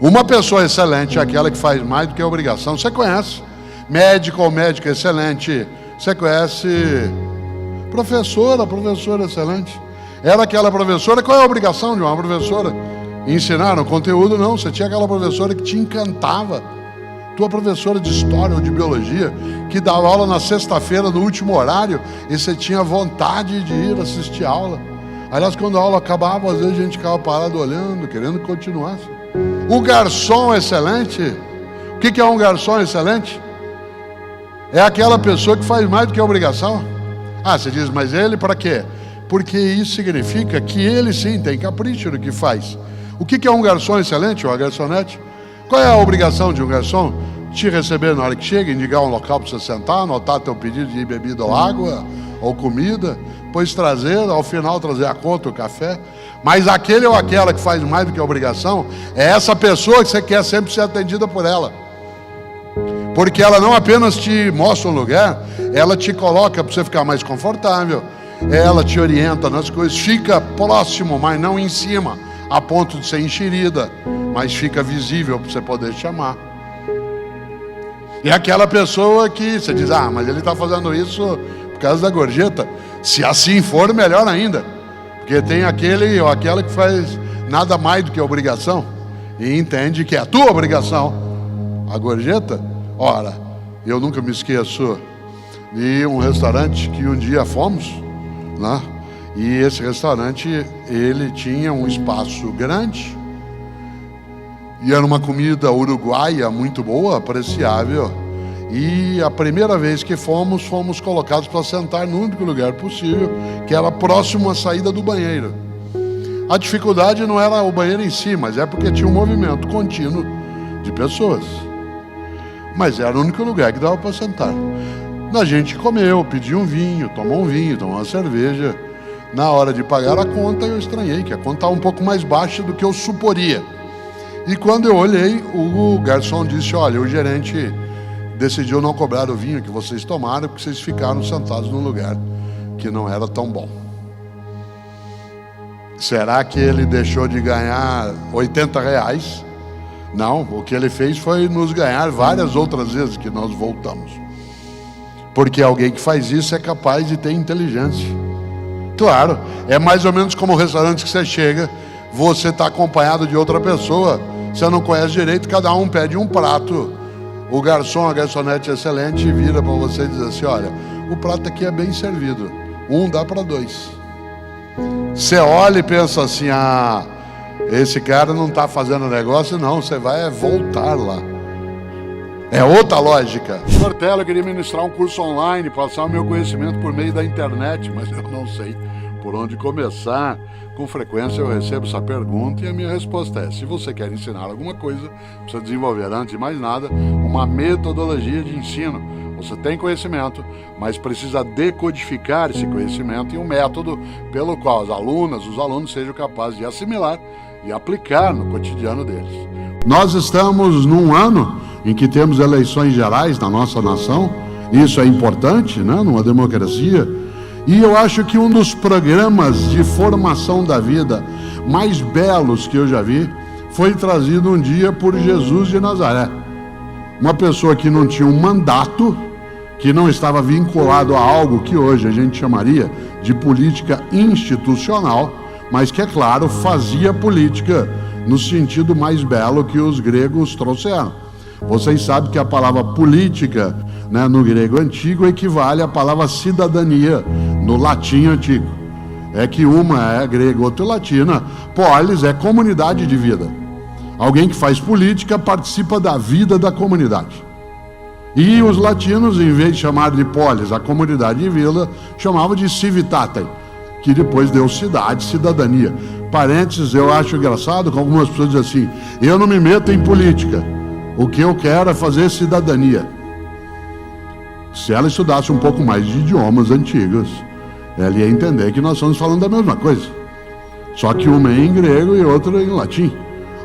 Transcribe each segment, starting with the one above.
Uma pessoa excelente é aquela que faz mais do que a obrigação. Você conhece médico ou médica excelente? Você conhece professora excelente? Era aquela professora, qual é a obrigação de uma professora? Ensinar o conteúdo? Não, você tinha aquela professora que te encantava. Tua professora de história ou de biologia, que dava aula na sexta-feira, no último horário, e você tinha vontade de ir assistir a aula. Aliás, quando a aula acabava, às vezes a gente ficava parado olhando, querendo que continuasse. O garçom excelente, o que é um garçom excelente? É aquela pessoa que faz mais do que a obrigação. Ah, você diz, mas ele para quê? Porque isso significa que ele sim tem capricho no que faz. O que é um garçom excelente, ou uma garçonete? Qual é a obrigação de um garçom? Te receber na hora que chega, indicar um local para você sentar, anotar teu pedido de bebida ou água, ou comida, depois trazer, ao final trazer a conta, o café. Mas aquele ou aquela que faz mais do que a obrigação, é essa pessoa que você quer sempre ser atendida por ela. Porque ela não apenas te mostra um lugar, ela te coloca para você ficar mais confortável, ela te orienta nas coisas, fica próximo, mas não em cima, a ponto de ser enxerida, mas fica visível para você poder chamar. E aquela pessoa que você diz, ah, mas ele está fazendo isso por causa da gorjeta. Se assim for, melhor ainda, porque tem aquele ou aquela que faz nada mais do que a obrigação e entende que é a tua obrigação a gorjeta. Ora, eu nunca me esqueço de um restaurante que um dia fomos, né? E esse restaurante, ele tinha um espaço grande e era uma comida uruguaia muito boa, apreciável. E a primeira vez que fomos colocados para sentar no único lugar possível, que era próximo à saída do banheiro. A dificuldade não era o banheiro em si, mas é porque tinha um movimento contínuo de pessoas. Mas era o único lugar que dava para sentar. A gente comeu, pediu um vinho, tomou uma cerveja. Na hora de pagar a conta, eu estranhei que a conta estava um pouco mais baixa do que eu suporia. E quando eu olhei, o garçom disse, olha, o gerente decidiu não cobrar o vinho que vocês tomaram, porque vocês ficaram sentados num lugar que não era tão bom. Será que ele deixou de ganhar R$80? Não, o que ele fez foi nos ganhar várias outras vezes que nós voltamos. Porque alguém que faz isso é capaz de ter inteligência. Claro, é mais ou menos como o restaurante que você chega, você está acompanhado de outra pessoa, você não conhece direito, cada um pede um prato. O garçom, a garçonete excelente vira para você e diz assim, olha, o prato aqui é bem servido, um dá para dois. Você olha e pensa assim, ah, esse cara não está fazendo negócio, não, você vai voltar lá. É outra lógica. Portela, eu queria ministrar um curso online, passar o meu conhecimento por meio da internet, mas eu não sei por onde começar. Com frequência eu recebo essa pergunta e a minha resposta é, se você quer ensinar alguma coisa, precisa desenvolver, antes de mais nada, uma metodologia de ensino. Você tem conhecimento, mas precisa decodificar esse conhecimento em um método pelo qual as alunas, os alunos sejam capazes de assimilar e aplicar no cotidiano deles. Nós estamos num ano em que temos eleições gerais na nossa nação, isso é importante, né, numa democracia, e eu acho que um dos programas de formação da vida mais belos que eu já vi foi trazido um dia por Jesus de Nazaré. Uma pessoa que não tinha um mandato, que não estava vinculado a algo que hoje a gente chamaria de política institucional, mas que, é claro, fazia política no sentido mais belo que os gregos trouxeram. Vocês sabem que a palavra política, né, no grego antigo equivale à palavra cidadania no latim antigo. É que uma é grego, outra é latina. Polis é comunidade de vida. Alguém que faz política participa da vida da comunidade. E os latinos, em vez de chamar de polis a comunidade de vida, chamavam de civitatem, que depois deu cidade, cidadania. Parênteses, eu acho engraçado que algumas pessoas dizem assim, eu não me meto em política, o que eu quero é fazer cidadania. Se ela estudasse um pouco mais de idiomas antigos, ela ia entender que nós estamos falando da mesma coisa, só que uma é em grego e outra em latim.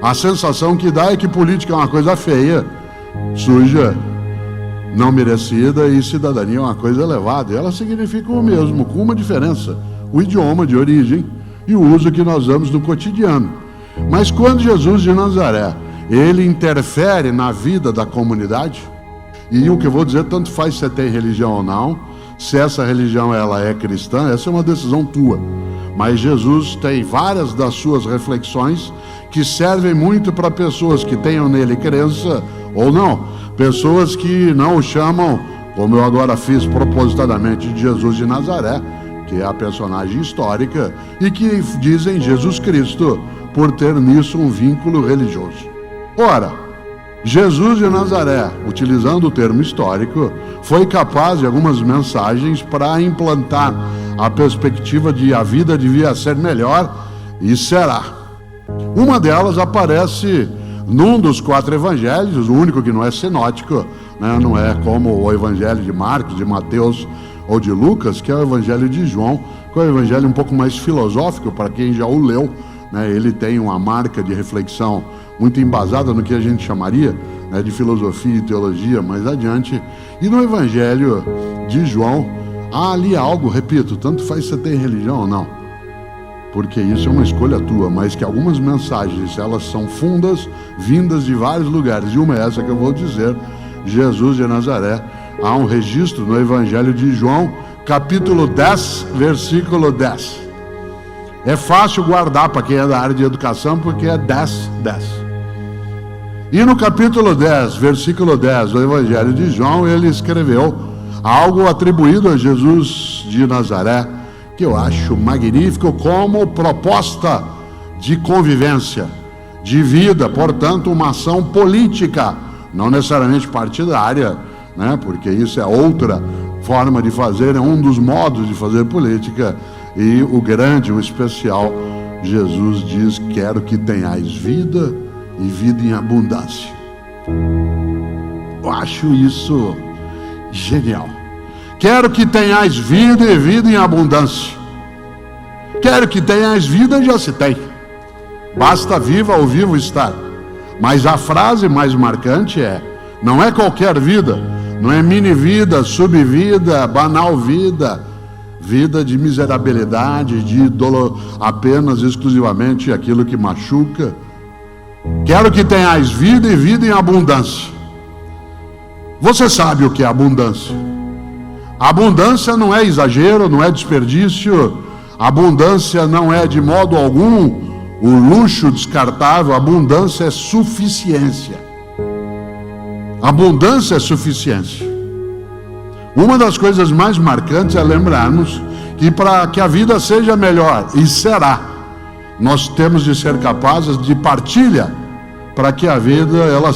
A sensação que dá é que política é uma coisa feia, suja, não merecida, e cidadania é uma coisa elevada. E ela significa o mesmo, com uma diferença: o idioma de origem e o uso que nós damos no cotidiano. Mas quando Jesus de Nazaré ele interfere na vida da comunidade. E o que eu vou dizer, tanto faz se você tem religião ou não, se essa religião ela é cristã, essa é uma decisão tua. Mas Jesus tem várias das suas reflexões que servem muito para pessoas que tenham nele crença ou não. Pessoas que não o chamam, como eu agora fiz propositadamente, de Jesus de Nazaré, que é a personagem histórica, e que dizem Jesus Cristo, por ter nisso um vínculo religioso. Ora, Jesus de Nazaré, utilizando o termo histórico, foi capaz de algumas mensagens para implantar a perspectiva de a vida devia ser melhor e será. Uma delas aparece num dos 4 evangelhos, o único que não é sinótico, né? Não é como o evangelho de Marcos, de Mateus ou de Lucas, que é o evangelho de João, que é o evangelho um pouco mais filosófico para quem já o leu, né? Ele tem uma marca de reflexão muito embasada no que a gente chamaria, né, de filosofia e teologia mais adiante. E no evangelho de João há ali algo, repito, tanto faz se você tem religião ou não, porque isso é uma escolha tua, mas que algumas mensagens elas são fundas, vindas de vários lugares, e uma é essa que eu vou dizer: Jesus de Nazaré. Há um registro no evangelho de João, capítulo 10, versículo 10. É fácil guardar para quem é da área de educação, porque é 10, 10. E no capítulo 10, versículo 10 do evangelho de João, ele escreveu algo atribuído a Jesus de Nazaré, que eu acho magnífico como proposta de convivência, de vida, portanto uma ação política, não necessariamente partidária, né? Porque isso é outra forma de fazer, é um dos modos de fazer política. E o grande, o especial, Jesus diz: quero que tenhais vida e vida em abundância. Eu acho isso genial. Quero que tenhais vida e vida em abundância. Quero que tenhais vida, já se tem. Basta viva ou vivo estar. Mas a frase mais marcante é: não é qualquer vida, não é mini vida, subvida, banal vida, vida de miserabilidade, de dolo, apenas exclusivamente aquilo que machuca. Quero que tenhais vida e vida em abundância. Você sabe o que é abundância? Abundância não é exagero, não é desperdício. Abundância não é de modo algum o luxo descartável. Abundância é suficiência. Abundância é suficiência. Uma das coisas mais marcantes é lembrarmos que para que a vida seja melhor, e será, nós temos de ser capazes de partilha, para que a vida ela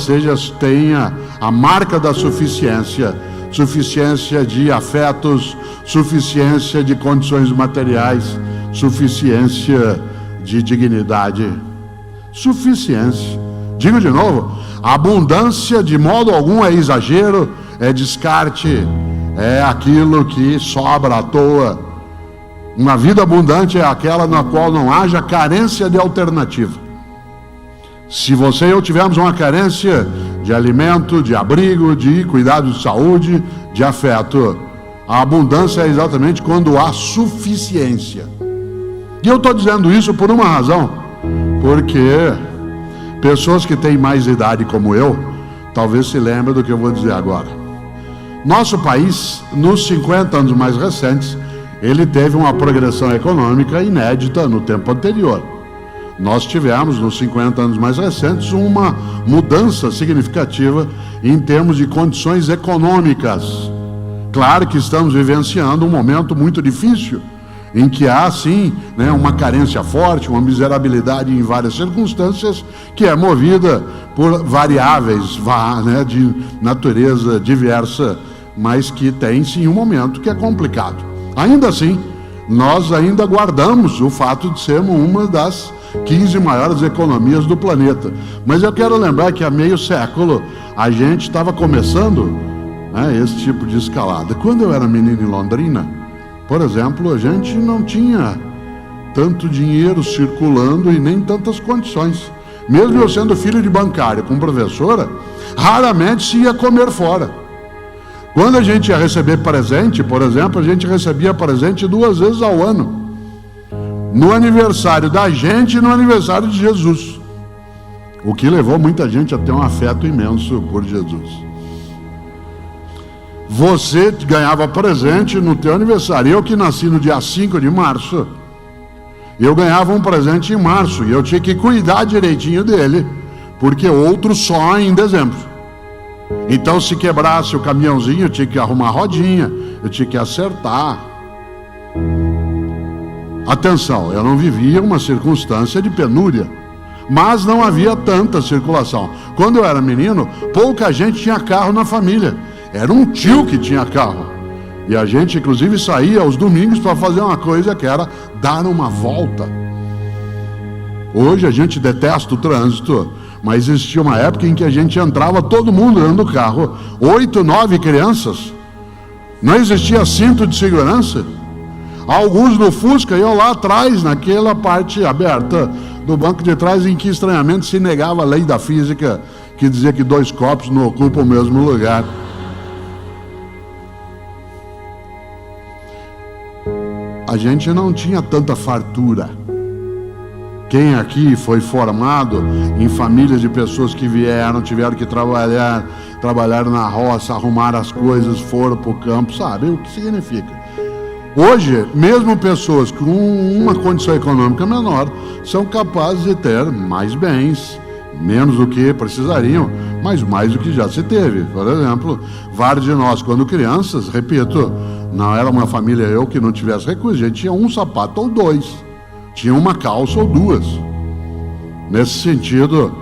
tenha a marca da suficiência, suficiência de afetos, suficiência de condições materiais, suficiência de dignidade, suficiência. Digo de novo, abundância de modo algum é exagero, é descarte, é aquilo que sobra à toa. Uma vida abundante é aquela na qual não haja carência de alternativa. Se você e eu tivermos uma carência de alimento, de abrigo, de cuidado de saúde, de afeto, a abundância é exatamente quando há suficiência. E eu estou dizendo isso por uma razão, porque pessoas que têm mais idade como eu, talvez se lembrem do que eu vou dizer agora. Nosso país, nos 50 anos mais recentes, ele teve uma progressão econômica inédita no tempo anterior. Nós tivemos, nos 50 anos mais recentes, uma mudança significativa em termos de condições econômicas. Claro que estamos vivenciando um momento muito difícil, em que há, sim, uma carência forte, uma miserabilidade em várias circunstâncias, que é movida por variáveis de natureza diversa, mas que tem, sim, um momento que é complicado. Ainda assim, nós ainda guardamos o fato de sermos uma das 15 maiores economias do planeta. Mas eu quero lembrar que há meio século a gente estava começando esse tipo de escalada. Quando eu era menino em Londrina, por exemplo, a gente não tinha tanto dinheiro circulando e nem tantas condições. Mesmo eu sendo filho de bancário com professora, raramente se ia comer fora. Quando a gente ia receber presente, por exemplo, a gente recebia presente 2 vezes ao ano. No aniversário da gente e no aniversário de Jesus. O que levou muita gente a ter um afeto imenso por Jesus. Você ganhava presente no teu aniversário. Eu que nasci no dia 5 de março, eu ganhava um presente em março e eu tinha que cuidar direitinho dele, porque outro só em dezembro. Então, se quebrasse o caminhãozinho, eu tinha que arrumar a rodinha, eu tinha que acertar. Atenção, eu não vivia uma circunstância de penúria, mas não havia tanta circulação. Quando eu era menino, pouca gente tinha carro na família. Era um tio que tinha carro. E a gente, inclusive, saía aos domingos para fazer uma coisa que era dar uma volta. Hoje a gente detesta o trânsito, mas existia uma época em que a gente entrava todo mundo dentro do carro, 8, 9 crianças. Não existia cinto de segurança. Alguns no Fusca iam lá atrás, naquela parte aberta do banco de trás, em que estranhamente se negava a lei da física, que dizia que 2 corpos não ocupam o mesmo lugar. A gente não tinha tanta fartura. Quem aqui foi formado em famílias de pessoas que tiveram que trabalhar na roça, arrumar as coisas, foram para o campo, sabe o que significa? Hoje, mesmo pessoas com uma condição econômica menor são capazes de ter mais bens, menos do que precisariam, mas mais do que já se teve. Por exemplo, vários de nós, quando crianças, repito, não era uma família que não tivesse recursos, a gente tinha um sapato ou 2, tinha uma calça ou 2. Nesse sentido,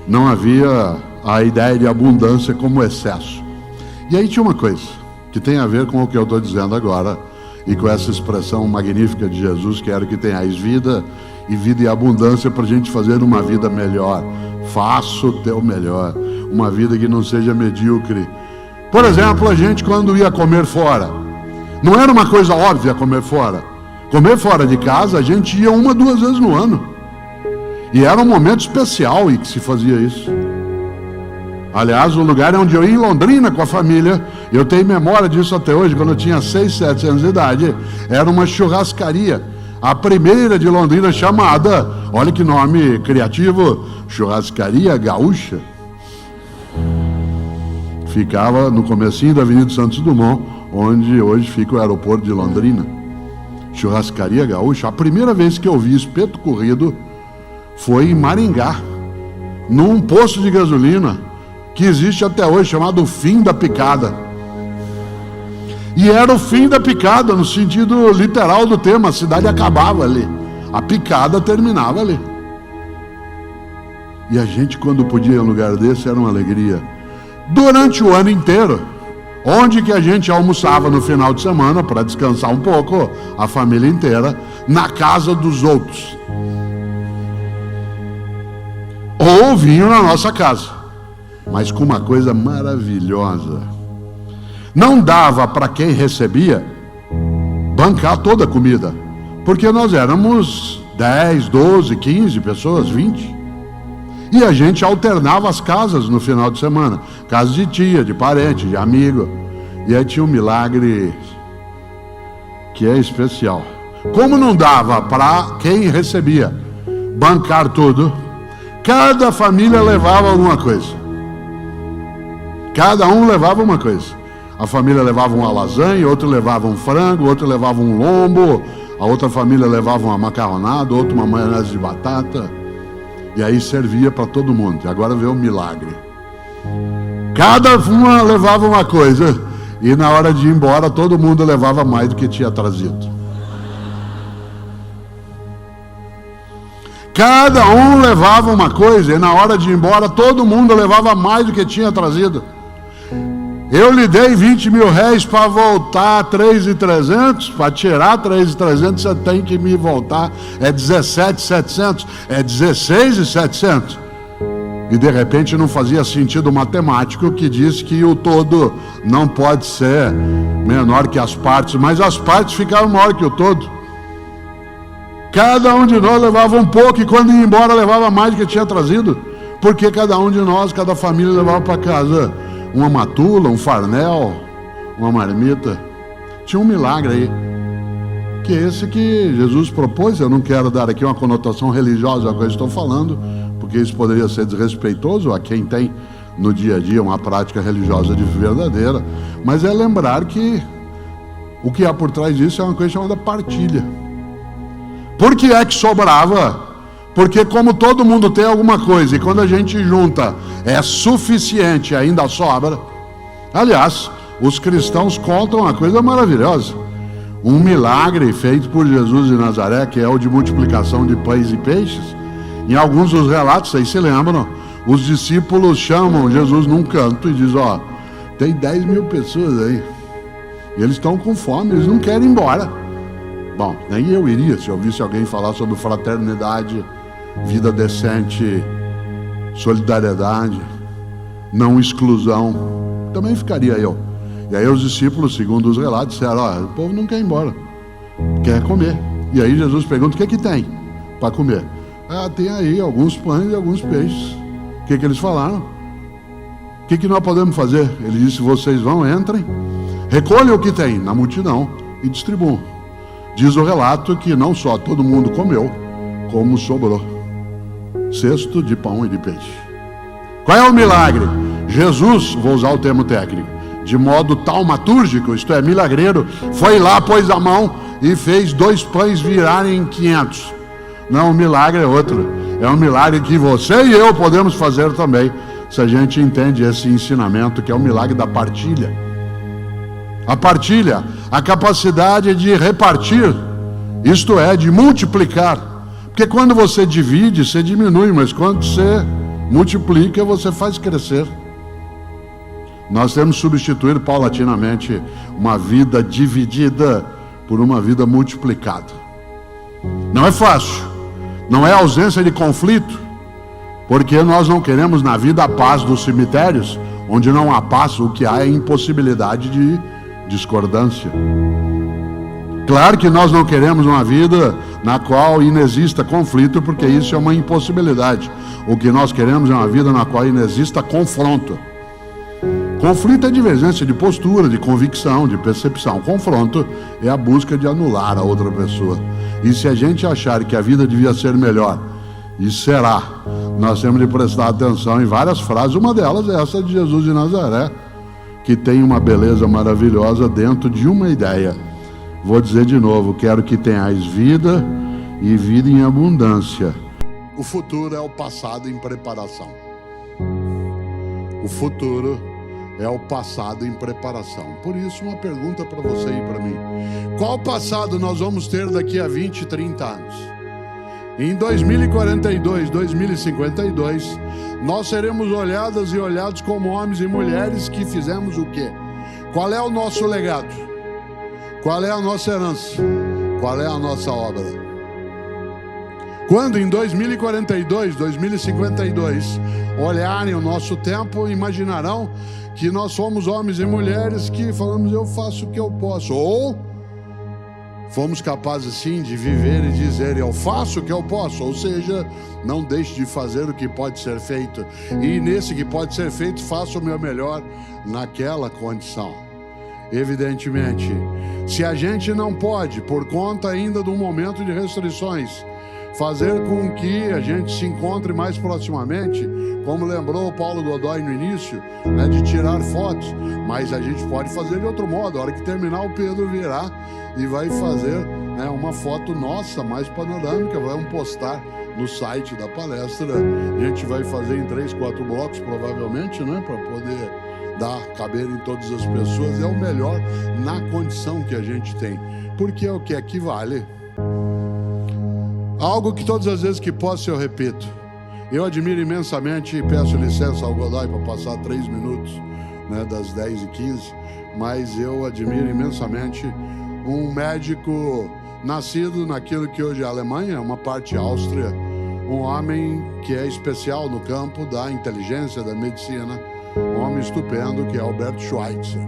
não havia a ideia de abundância como excesso. E aí tinha uma coisa que tem a ver com o que eu estou dizendo agora, e com essa expressão magnífica de Jesus: quero que tenhais vida e abundância, para a gente fazer uma vida melhor. Faça o teu melhor, uma vida que não seja medíocre. Por exemplo, a gente, quando ia comer fora, não era uma coisa óbvia comer fora. Comer fora de casa, a gente ia 1, 2 vezes no ano, e era um momento especial em que se fazia isso. Aliás, o lugar onde eu ia, em Londrina, com a família, eu tenho memória disso até hoje, quando eu tinha 6, 7 anos de idade, era uma churrascaria, a primeira de Londrina, chamada, olha que nome criativo, Churrascaria Gaúcha. Ficava no comecinho da Avenida Santos Dumont, onde hoje fica o aeroporto de Londrina. Churrascaria Gaúcha. A primeira vez que eu vi espeto corrido foi em Maringá, num posto de gasolina que existe até hoje, chamado Fim da Picada. E era o fim da picada, no sentido literal do termo. A cidade acabava ali, a picada terminava ali. E a gente, quando podia ir a um lugar desse, era uma alegria. Durante o ano inteiro, onde que a gente almoçava no final de semana, para descansar um pouco, a família inteira, na casa dos outros. Ou vinham na nossa casa. Mas com uma coisa maravilhosa: não dava para quem recebia bancar toda a comida, porque nós éramos 10, 12, 15 pessoas, 20, e a gente alternava as casas no final de semana, casa de tia, de parente, de amigo. E aí tinha um milagre que é especial. Como não dava para quem recebia bancar tudo, cada família levava alguma coisa. Cada um levava uma coisa. A família levava uma lasanha, outro levava um frango, outro levava um lombo, a outra família levava uma macarronada, outra uma maionese de batata. E aí servia para todo mundo. E agora vê o milagre. Cada uma levava uma coisa, e na hora de ir embora todo mundo levava mais do que tinha trazido. Cada um levava uma coisa, e na hora de ir embora todo mundo levava mais do que tinha trazido. Eu lhe dei 20 mil réis para voltar 3.300, para tirar 3.300 você tem que me voltar, é 17.700, é 16.700. E de repente não fazia sentido matemático que diz que o todo não pode ser menor que as partes, mas as partes ficaram maior que o todo. Cada um de nós levava um pouco, e quando ia embora levava mais do que tinha trazido, porque cada um de nós, cada família levava para casa uma matula, um farnel, uma marmita. Tinha um milagre aí, que é esse que Jesus propôs. Eu não quero dar aqui uma conotação religiosa ao que eu estou falando, porque isso poderia ser desrespeitoso a quem tem no dia a dia uma prática religiosa de verdadeira, mas é lembrar que o que há por trás disso é uma coisa chamada partilha. Por que é que sobrava? Porque como todo mundo tem alguma coisa, e quando a gente junta é suficiente, ainda sobra. Aliás, os cristãos contam uma coisa maravilhosa. Um milagre feito por Jesus de Nazaré, que é o de multiplicação de pães e peixes. Em alguns dos relatos, vocês se lembram, os discípulos chamam Jesus num canto e dizem, ó, tem 10 mil pessoas aí. E eles estão com fome, eles não querem ir embora. Bom, nem eu iria se eu visse alguém falar sobre fraternidade, vida decente, solidariedade, não exclusão. Também ficaria eu. E aí os discípulos, segundo os relatos, disseram, ó, o povo não quer ir embora, quer comer. E aí Jesus pergunta, o que é que tem para comer? Ah, tem aí alguns pães e alguns peixes. O que eles falaram? O que nós podemos fazer? Ele disse, vocês vão, entrem, recolham o que tem na multidão e distribuam. Diz o relato que não só todo mundo comeu, como sobrou cesto de pão e de peixe. Qual é o milagre? Jesus, vou usar o termo técnico, de modo taumatúrgico, isto é, milagreiro, foi lá, pôs a mão e fez 2 pães virarem 500. Não, o milagre é outro. É um milagre que você e eu podemos fazer também, se a gente entende esse ensinamento, que é o milagre da partilha. A partilha, a capacidade de repartir, isto é, de multiplicar. Porque quando você divide, você diminui, mas quando você multiplica, você faz crescer. Nós temos substituído paulatinamente uma vida dividida por uma vida multiplicada. Não é fácil, não é ausência de conflito, porque nós não queremos na vida a paz dos cemitérios, onde não há paz, o que há é impossibilidade de discordância. Claro que nós não queremos uma vida na qual inexista conflito, porque isso é uma impossibilidade. O que nós queremos é uma vida na qual inexista confronto. Conflito é divergência de postura, de convicção, de percepção. Confronto é a busca de anular a outra pessoa. E se a gente achar que a vida devia ser melhor, e será, nós temos de prestar atenção em várias frases. Uma delas é essa de Jesus de Nazaré, que tem uma beleza maravilhosa dentro de uma ideia. Vou dizer de novo, quero que tenhais vida e vida em abundância. O futuro é o passado em preparação. O futuro é o passado em preparação. Por isso, uma pergunta para você e para mim. Qual passado nós vamos ter daqui a 20, 30 anos? Em 2042, 2052, nós seremos olhadas e olhados como homens e mulheres que fizemos o quê? Qual é o nosso legado? Qual é a nossa herança? Qual é a nossa obra? Quando em 2042, 2052, olharem o nosso tempo, imaginarão que nós somos homens e mulheres que falamos, eu faço o que eu posso. Ou fomos capazes sim de viver e dizer, eu faço o que eu posso. Ou seja, não deixe de fazer o que pode ser feito. E nesse que pode ser feito, faça o meu melhor naquela condição. Evidentemente, se a gente não pode, por conta ainda de um momento de restrições, fazer com que a gente se encontre mais proximamente, como lembrou o Paulo Godoy no início, né, de tirar fotos, mas a gente pode fazer de outro modo. A hora que terminar, o Pedro virá e vai fazer, né, uma foto nossa, mais panorâmica, vamos postar no site da palestra. A gente vai fazer em 3, 4 blocos, provavelmente, né, para poder caber em todas as pessoas. É o melhor na condição que a gente tem, porque é o que equivale. Algo que todas as vezes que posso eu repito. Eu admiro imensamente e peço licença ao Godoy para passar 3 minutos, né, das 10h15, mas eu admiro imensamente um médico nascido naquilo que hoje é a Alemanha, uma parte Áustria, um homem que é especial no campo da inteligência, da medicina, um homem estupendo que é Albert Schweitzer.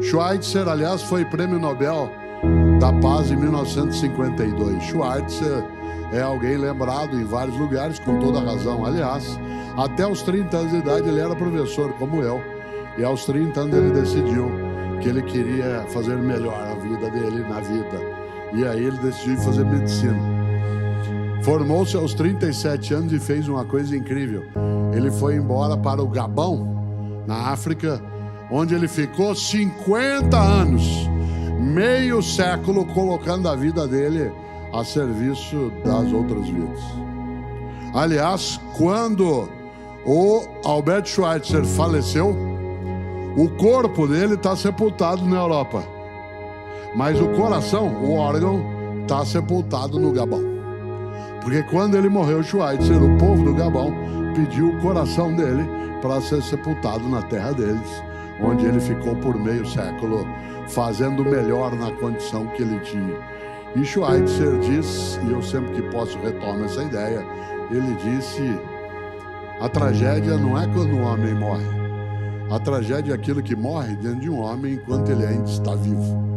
Schweitzer, aliás, foi prêmio Nobel da Paz em 1952. Schweitzer é alguém lembrado em vários lugares, com toda razão. Aliás, até os 30 anos de idade ele era professor, como eu. E aos 30 anos ele decidiu que ele queria fazer melhor a vida dele na vida. E aí ele decidiu fazer medicina. Formou-se aos 37 anos e fez uma coisa incrível. Ele foi embora para o Gabão, na África, onde ele ficou 50 anos, meio século, colocando a vida dele a serviço das outras vidas. Aliás, quando o Albert Schweitzer faleceu, o corpo dele está sepultado na Europa, mas o coração, o órgão, está sepultado no Gabão. Porque quando ele morreu, Schweitzer, o povo do Gabão, pediu o coração dele para ser sepultado na terra deles, onde ele ficou por meio século, fazendo melhor na condição que ele tinha. E Schweitzer diz, e eu sempre que posso retomo essa ideia, ele disse: a tragédia não é quando um homem morre, a tragédia é aquilo que morre dentro de um homem enquanto ele ainda está vivo.